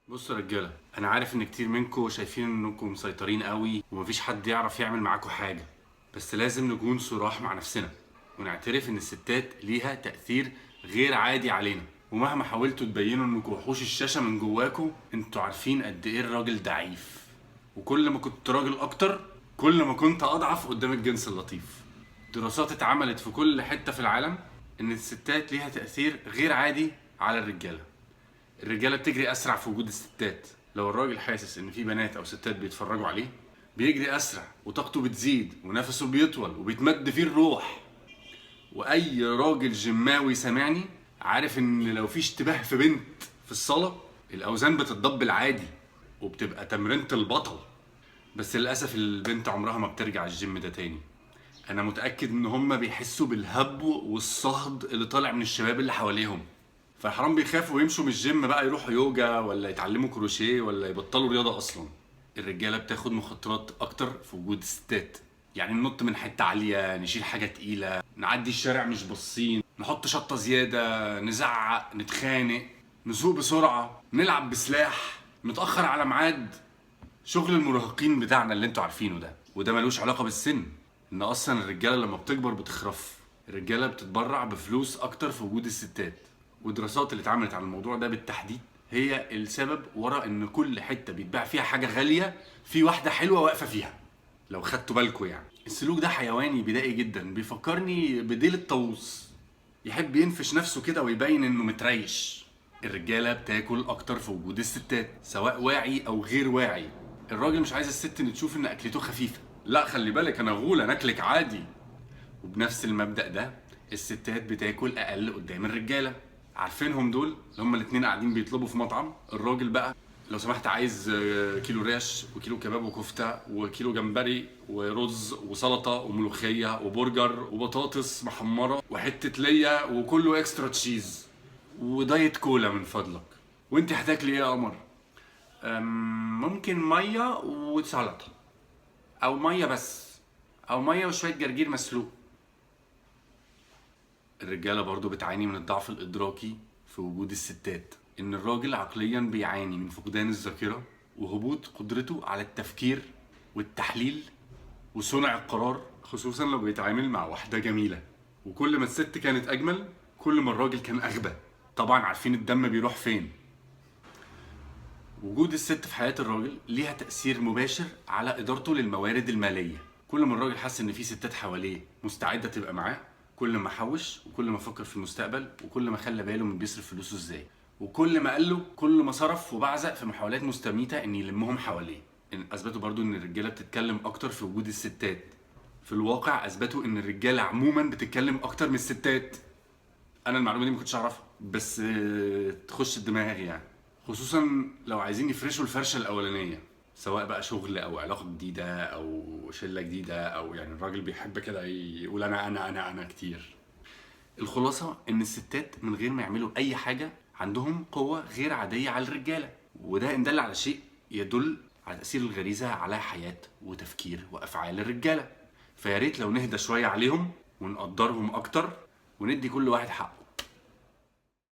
بصوا يا رجاله، انا عارف ان كتير منكم شايفين انكم مسيطرين قوي ومفيش حد يعرف يعمل معاكم حاجه. بس لازم نكون صراح مع نفسنا ونعترف ان الستات ليها تأثير غير عادي علينا. ومهما حاولتوا تبينوا انكم وحوش الشاشه من جواكم، انتوا عارفين قد ايه الراجل ضعيف. وكل ما كنت راجل اكتر، كل ما كنت اضعف قدام الجنس اللطيف. دراسات اتعملت في كل حته في العالم ان الستات ليها تأثير غير عادي على الرجاله. الرجاله بتجري اسرع في وجود الستات. لو الراجل حاسس ان في بنات او ستات بيتفرجوا عليه، بيجري اسرع وطاقته بتزيد ونفسه بيطول وبيتمد فيه الروح. واي راجل جماوي سامعني عارف ان لو في اشتباه في بنت في الصاله، الاوزان بتتضبل عادي وبتبقى تمرينة البطل. بس للاسف البنت عمرها ما بترجع الجيم ده تاني. انا متاكد ان هم بيحسوا بالهبو والصهد اللي طالع من الشباب اللي حواليهم، فحرام بيخافوا يمشوا من الجيم بقى يروحوا يوجا ولا يتعلموا كروشيه ولا يبطلوا رياضه اصلا. الرجاله بتاخد مخدرات اكتر في وجود الستات. يعني ننط من حته عاليه، نشيل حاجه تقيله، نعدي الشارع مش باصين، نحط شطه زياده، نزعق، نتخانق، نسوق بسرعه، نلعب بسلاح، نتاخر على ميعاد. شغل المراهقين بتاعنا اللي انتوا عارفينه ده، وده ملوش علاقه بالسن. ان اصلا الرجاله لما بتكبر بتخرف. الرجاله بتتبرع بفلوس اكتر في وجود الستات. والدراسات اللي اتعملت على الموضوع ده بالتحديد هي السبب ورا ان كل حته بيتباع فيها حاجه غاليه في واحده حلوه واقفه فيها. لو خدتوا بالكم يعني السلوك ده حيواني بدائي جدا، بيفكرني بديل الطاووس. يحب ينفش نفسه كده ويبين انه متريش. الرجاله بتاكل اكتر في وجود الستات سواء واعي او غير واعي. الراجل مش عايز الست ان تشوف ان اكلته خفيفه. لا خلي بالك انا غول، انا اكلك عادي. وبنفس المبدأ ده الستات بتاكل اقل قدام الرجاله. عارفينهم دول اللي هم الاتنين قاعدين بيطلبوا في مطعم، الراجل بقى لو سمحت عايز كيلو ريش وكيلو كباب وكفته وكيلو جمبري ورز وسلطه وملوخيه وبرجر وبطاطس محمره وحته ليا وكله اكسترا تشيز ودايت كولا من فضلك. وانت هتاكلي ايه يا قمر؟ ممكن ميه وسلطه، او ميه بس، او ميه وشويه جرجير مسلوق. الرجاله برضو بتعاني من الضعف الادراكي في وجود الستات. ان الراجل عقليا بيعاني من فقدان الذاكره وهبوط قدرته على التفكير والتحليل وصنع القرار، خصوصا لو بيتعامل مع واحده جميله. وكل ما الست كانت اجمل، كل ما الراجل كان اغبى. طبعا عارفين الدم بيروح فين. وجود الست في حياة الراجل ليها تأثير مباشر على إدارته للموارد المالية. كل ما الراجل حس إن في ستات حواليه مستعدة تبقى معاه، كل ما حوش وكل ما فكر في المستقبل وكل ما خلى باله من بيصرف فلوسه إزاي. وكل ما قال له كل ما صرف وبعزق في محاولات مستميتة إن يلمهم حواليه. إن أثبتوا برضو إن الرجالة بتتكلم أكتر في وجود الستات. في الواقع أثبتوا إن الرجالة عموما بتتكلم أكتر من الستات. انا المعلومه دي ما كنتش اعرفها، بس تخش الدماغ يعني. خصوصا لو عايزين يفرشوا الفرشه الاولانيه، سواء بقى شغل او علاقه جديده او شله جديده، او يعني الراجل بيحب كده يقول انا كتير. الخلاصه ان الستات من غير ما يعملوا اي حاجه عندهم قوه غير عاديه على الرجاله. وده ان دل على شيء يدل على تاثير الغريزه على حياه وتفكير وافعال الرجاله. فيا ريت لو نهدى شويه عليهم ونقدرهم اكتر وندي كل واحد حقه.